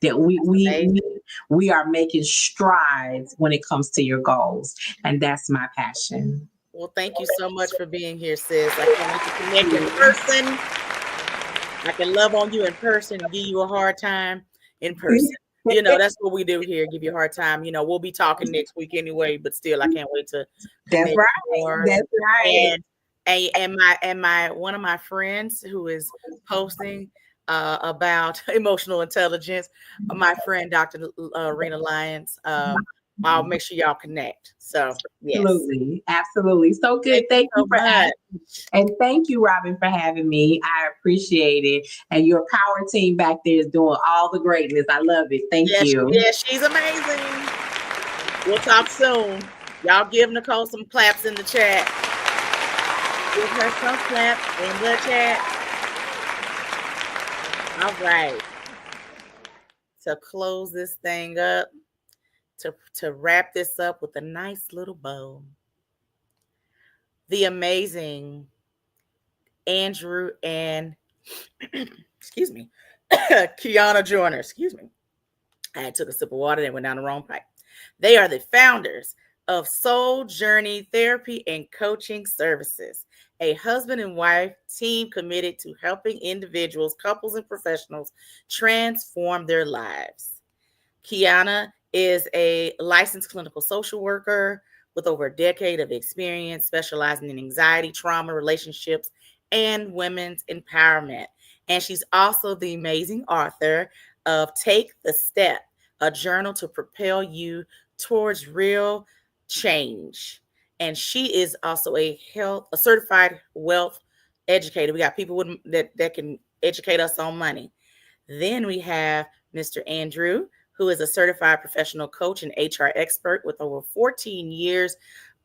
That amazing. we are making strides when it comes to your goals, and that's my passion. Well, thank you so much for being here, sis. I can't wait to connect in person. I can love on you in person and give you a hard time in person. You know, that's what we do here, give you a hard time. You know, we'll be talking next week anyway, but still, I can't wait to That's connect right. more. That's right. And my one of my friends who is posting about emotional intelligence, my friend Dr. Rena Lyons. I'll make sure y'all connect. So yes. Absolutely. So good. Thank you so for much. asking. And thank you, Robin, for having me. I appreciate it. And your power team back there is doing all the greatness. I love it. Thank you. Yes, she's amazing. We'll talk soon. Y'all give Nicole some claps in the chat. Give her some claps in the chat. All right. To close this thing up, to wrap this up with a nice little bow, the amazing Andrew and excuse me, Kiana Joyner. Excuse me. I took a sip of water and went down the wrong pipe. They are the founders of Soul Journey Therapy and Coaching Services, a husband and wife team committed to helping individuals, couples, and professionals transform their lives. Kiana is a licensed clinical social worker with over a decade of experience specializing in anxiety, trauma, relationships, and women's empowerment. And she's also the amazing author of Take the Step, a journal to propel you towards real change. And she is also a certified wealth educator. We got people that can educate us on money. Then we have Mr. Andrew, who is a certified professional coach and HR expert with over 14 years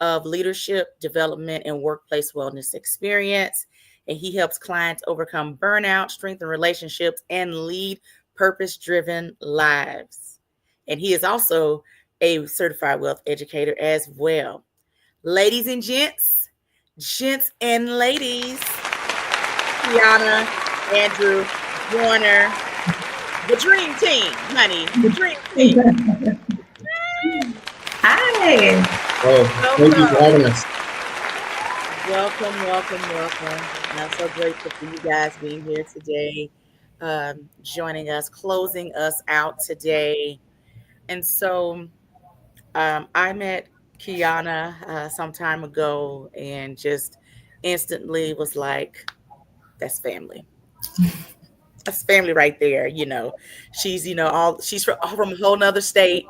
of leadership development and workplace wellness experience. And he helps clients overcome burnout, strengthen relationships, and lead purpose-driven lives. And he is also a certified wealth educator as well. Ladies and gents and ladies, Kiana, Andrew, Warner, the dream team, honey, the dream team. Hi. Oh, thank you for having us. Welcome. And I'm so grateful for you guys being here today, joining us, closing us out today. And so I met Kiana some time ago and just instantly was like, that's family. That's family right there. You know, she's, she's from a whole nother state,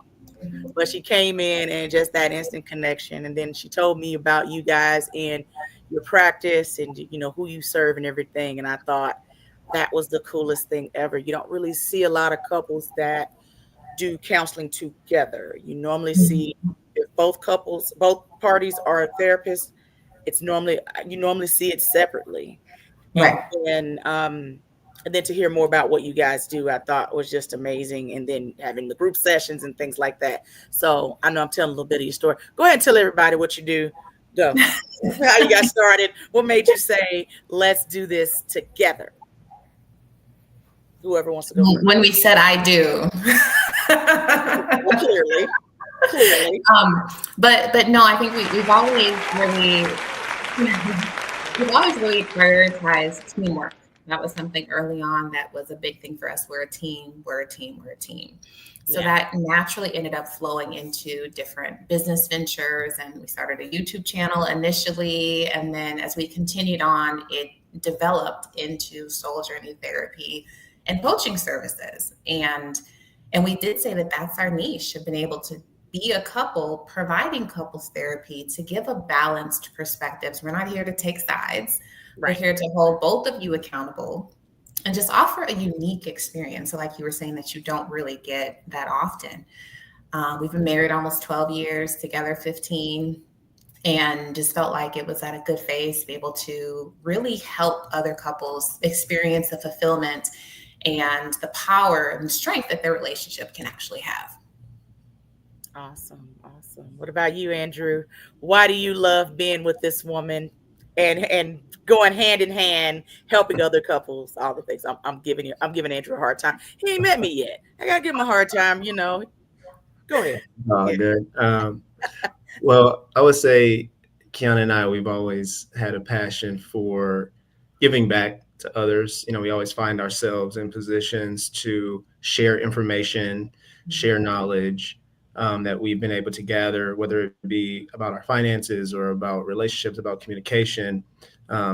but she came in and just that instant connection. And then she told me about you guys and your practice and, who you serve and everything. And I thought that was the coolest thing ever. You don't really see a lot of couples that do counseling together. You normally see if both parties are therapists, you normally see it separately. Right. And then to hear more about what you guys do, I thought was just amazing. And then having the group sessions and things like that. So I know I'm telling a little bit of your story. Go ahead and tell everybody what you do. Go. How you got started. What made you say, let's do this together? Whoever wants to go first. When we said I do. Well, clearly. But no, I think we've always really prioritized teamwork. That was something early on that was a big thing for us. We're a team, we're a team, we're a team. So Yeah. that naturally ended up flowing into different business ventures. And we started a YouTube channel initially. And then as we continued on, it developed into soul journey therapy and coaching services. And we did say that that's our niche, of being able to be a couple providing couples therapy to give a balanced perspectives. We're not here to take sides. We're Right. here to hold both of you accountable and just offer a unique experience. So, like you were saying, that you don't really get that often. We've been married almost 12 years, together 15, and just felt like it was at a good phase to be able to really help other couples experience the fulfillment and the power and the strength that their relationship can actually have. Awesome. Awesome. What about you, Andrew? Why do you love being with this woman and going hand in hand, helping other couples, all the things? I'm giving Andrew a hard time. He ain't met me yet. I gotta give him a hard time, you know. Go ahead. Oh, Yeah. good. Well, I would say Kiana and I, we've always had a passion for giving back to others. We always find ourselves in positions to share information, share knowledge that we've been able to gather, whether it be about our finances or about relationships, about communication,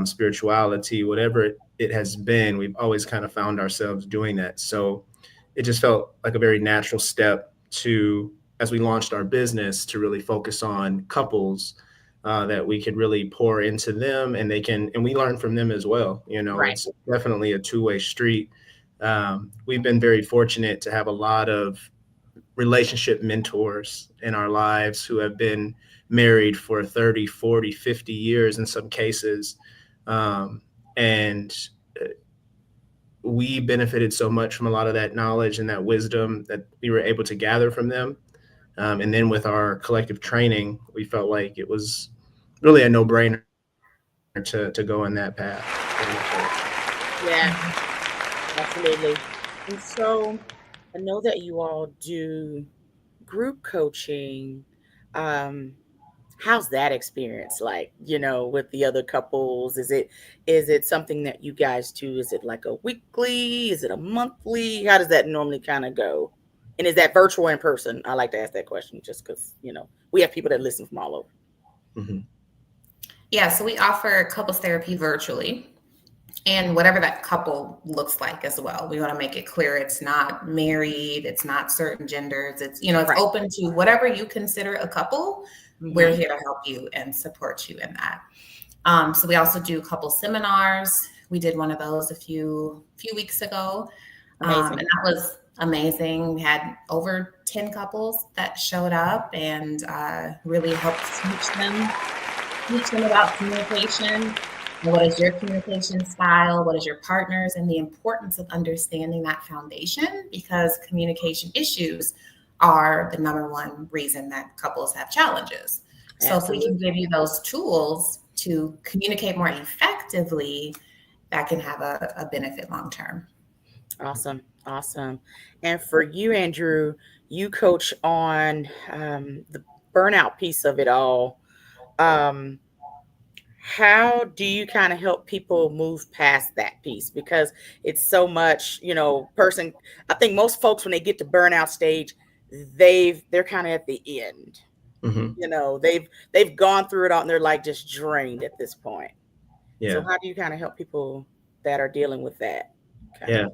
spirituality, whatever it has been. We've always kind of found ourselves doing that. So it just felt like a very natural step to, as we launched our business, to really focus on couples that we could really pour into them, and and we learn from them as well. Right. It's definitely a two-way street. We've been very fortunate to have a lot of relationship mentors in our lives who have been married for 30, 40, 50 years in some cases. And we benefited so much from a lot of that knowledge and that wisdom that we were able to gather from them. And then with our collective training, we felt like it was really a no-brainer to go in that path. Yeah, absolutely. And so I know that you all do group coaching. Um, how's that experience like, with the other couples? Is it something that you guys do? Is it like a weekly? Is it a monthly? How does that normally kind of go? And is that virtual, in person? I like to ask that question just because, we have people that listen from all over. Mm-hmm. Yeah, so we offer couples therapy virtually, and whatever that couple looks like as well. We want to make it clear it's not married, it's not certain genders, it's it's Right. open to whatever you consider a couple. We're here to help you and support you in that. So we also do couple seminars. We did one of those a few weeks ago, Amazing. and that was amazing. We had over 10 couples that showed up and really helped teach them about communication. What is your communication style? What is your partner's? And the importance of understanding that foundation, because communication issues are the number one reason that couples have challenges. So if we can Absolutely. give you those tools to communicate more effectively, that can have a benefit long term. Awesome. Awesome. And for you, Andrew, you coach on the burnout piece of it all. Um, how do you kind of help people move past that piece? Because it's so much, person. I think most folks, when they get to burnout stage, they're kind of at the end. Mm-hmm. They've gone through it all and they're like just drained at this point. So Yeah. how do you kind of help people that are dealing with that kind Yeah. of?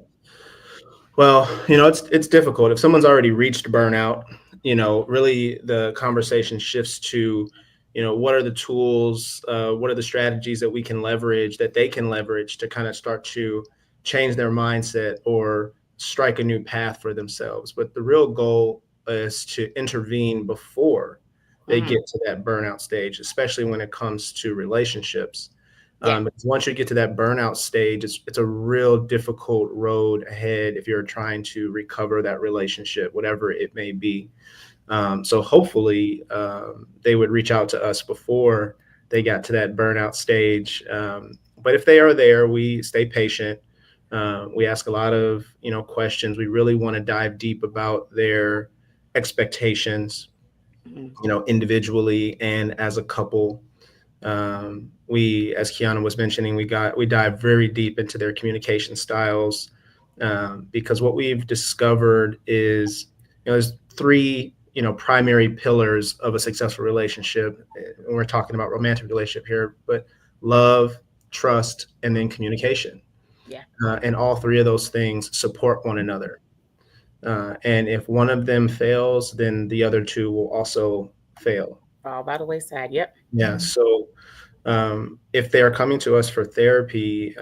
Well, it's difficult if someone's already reached burnout. Really the conversation shifts to, what are the tools, what are the strategies that we can leverage, that they can leverage to kind of start to change their mindset or strike a new path for themselves. But the real goal is to intervene before they Mhm. get to that burnout stage, especially when it comes to relationships. Yeah. Because once you get to that burnout stage, it's a real difficult road ahead if you're trying to recover that relationship, whatever it may be. So hopefully they would reach out to us before they got to that burnout stage. But if they are there, we stay patient. We ask a lot of questions. We really want to dive deep about their expectations, Mhm. individually and as a couple. We, as Kiana was mentioning, we dive very deep into their communication styles, because what we've discovered is, there's three, primary pillars of a successful relationship. And we're talking about romantic relationship here, but love, trust, and then communication. Yeah. And all three of those things support one another. And if one of them fails, then the other two will also fail. All by the wayside. Yep. Yeah. So if they are coming to us for therapy,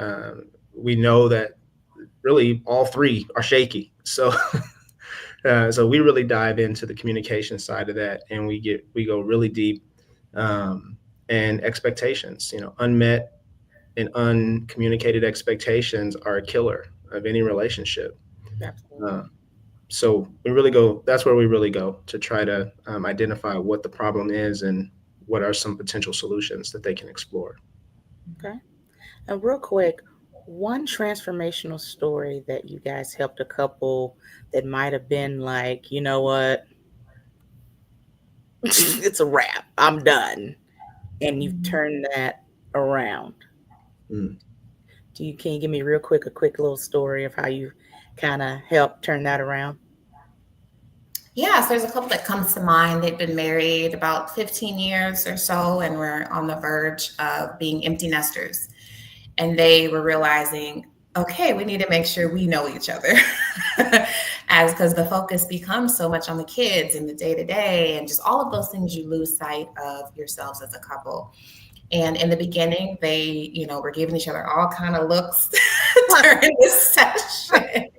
we know that really all three are shaky. So so we really dive into the communication side of that, and we go really deep. And expectations, unmet and uncommunicated expectations are a killer of any relationship. Absolutely. So that's where we really go to try to identify what the problem is and what are some potential solutions that they can explore. Okay. And real quick, one transformational story that you guys helped a couple that might have been like, you know what, it's a wrap. I'm done. And you've turned that around. Mm. Can you give me a quick little story of how you kind of helped turn that around? Yeah, so there's a couple that comes to mind. They've been married about 15 years or so, and we're on the verge of being empty nesters. And they were realizing, okay, we need to make sure we know each other, because the focus becomes so much on the kids and the day to day, and just all of those things, you lose sight of yourselves as a couple. And in the beginning, they, were giving each other all kind of looks during the session,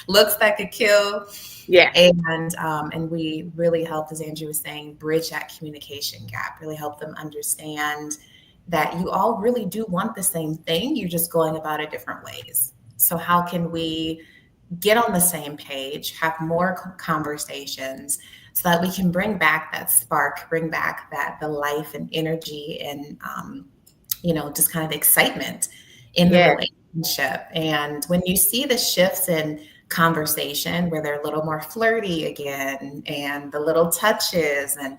looks that could kill. Yeah. And we really helped, as Andrew was saying, bridge that communication gap, really help them understand that you all really do want the same thing. You're just going about it different ways. So how can we get on the same page, have more conversations so that we can bring back that spark, bring back the life and energy and, just kind of excitement in the relationship. And when you see the shifts in conversation where they're a little more flirty again, and the little touches and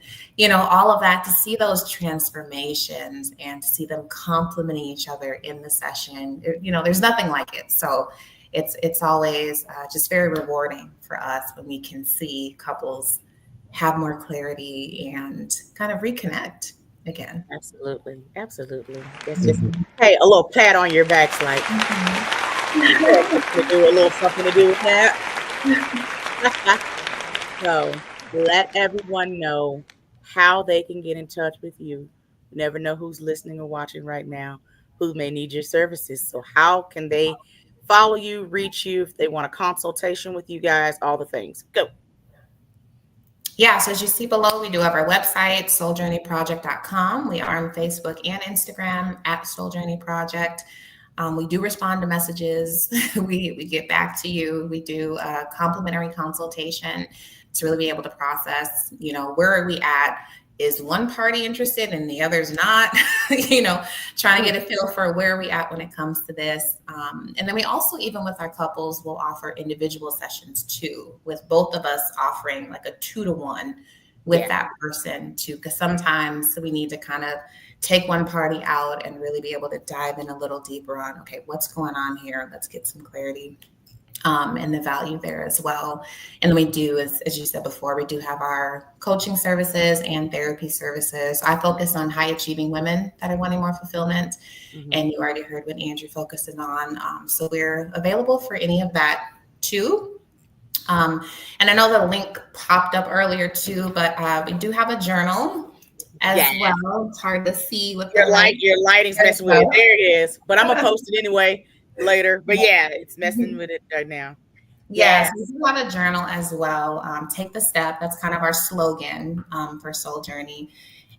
all of that, to see those transformations and to see them complementing each other in the session, there's nothing like it. So it's always just very rewarding for us when we can see couples have more clarity and kind of reconnect again. Absolutely. It's just, hey, a little pat on your back's like, to do a little something to do with that. So let everyone know how they can get in touch with you. You never know who's listening or watching right now who may need your services. So how can they follow you, reach you, if they want a consultation with you guys, all the things? Go. Yeah, so as you see below, we do have our website, souljourneyproject.com. We are on Facebook and Instagram at Soul Journey Project. We do respond to messages. We get back to you. We do a complimentary consultation to really be able to process, where are we at? Is one party interested and the other's not? Trying to get a feel for where are we at when it comes to this. And then we also, even with our couples, will offer individual sessions too, with both of us offering like a 2-to-1 with that person too, because sometimes we need to kind of take one party out and really be able to dive in a little deeper on, okay, what's going on here? Let's get some clarity. And the value there as well. And then we do, as you said before, we do have our coaching services and therapy services. I focus on high achieving women that are wanting more fulfillment. Mm-hmm. And you already heard what Andrew focuses on. So we're available for any of that too. And I know the link popped up earlier too, but we do have a journal as well. It's hard to see with your lighting's messing with it. There it is. But I'm gonna post it anyway later. But yeah, it's messing with it right now. Yes, we do have a journal as well. Take the step. That's kind of our slogan for Soul Journey.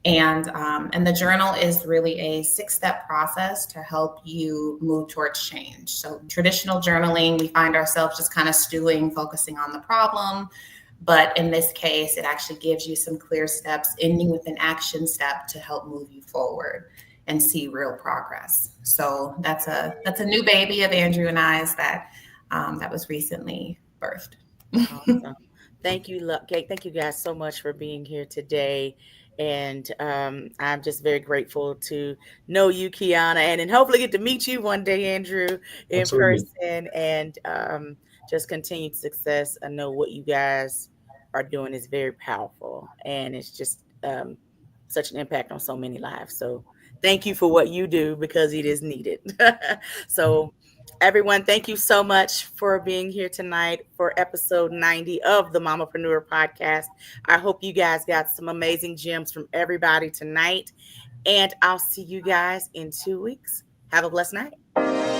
And the journal is really a 6-step process to help you move towards change. So traditional journaling, we find ourselves just kind of stewing, focusing on the problem. But in this case, it actually gives you some clear steps, ending with an action step to help move you forward and see real progress. So that's a new baby of Andrew and I's that was recently birthed. Awesome. Thank you guys so much for being here today. And I'm just very grateful to know you, Kiana, and hopefully get to meet you one day, Andrew, in Absolutely. person, and just continued success. I know what you guys are doing is very powerful, and it's just such an impact on so many lives. So thank you for what you do because it is needed. So everyone, thank you so much for being here tonight for episode 90 of the Mamapreneur podcast. I hope you guys got some amazing gems from everybody tonight. And I'll see you guys in 2 weeks. Have a blessed night.